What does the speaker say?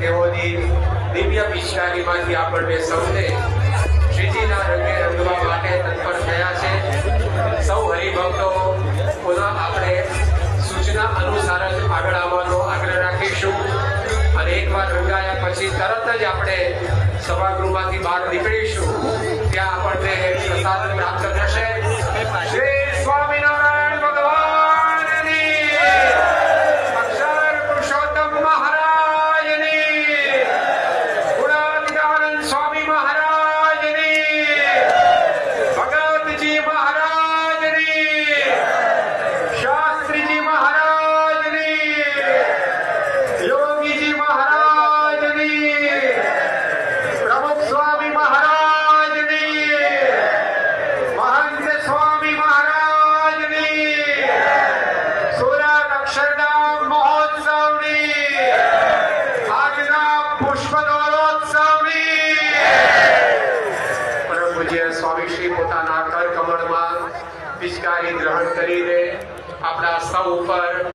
તેઓની દિવ્ય પિચકારીમાંથી આપણને સૌને શ્રીજીના રંગે રંગવા માટે તત્પર થયા છે. સૌ હરિભક્તો પુનઃ આપણે સૂચના અનુસાર જ આગળ આવવાનો આગ્રહ રાખીશું અને એકવાર રંગાયા પછી તરત જ આપણે સભાગૃહમાંથી બહાર નીકળીશું. ત્યાં આપણને પ્રસાદ પ્રાપ્ત થશે. શ્રી સ્વામિનારાયણ ભગવાનની, અક્ષર પુરુષોત્તમ મહારાજની, ગુણાતીતાનંદ સ્વામી મહારાજની, ભગતજી મહારાજની, શાસ્ત્રીજી મહારાજની, યોગીજી મહારાજની, પ્રમુખ સ્વામી મહારાજની, મહંત સ્વામી મહારાજની, સુરત અક્ષરધામ મહોત્સવની, આજના પુષ્પ દોરોત્સવની પરમ પૂજ્ય સ્વામીશ્રી પોતાના કર કમળમાં પિચકારી ગ્રહણ કરીને આપણા સૌ ઉપર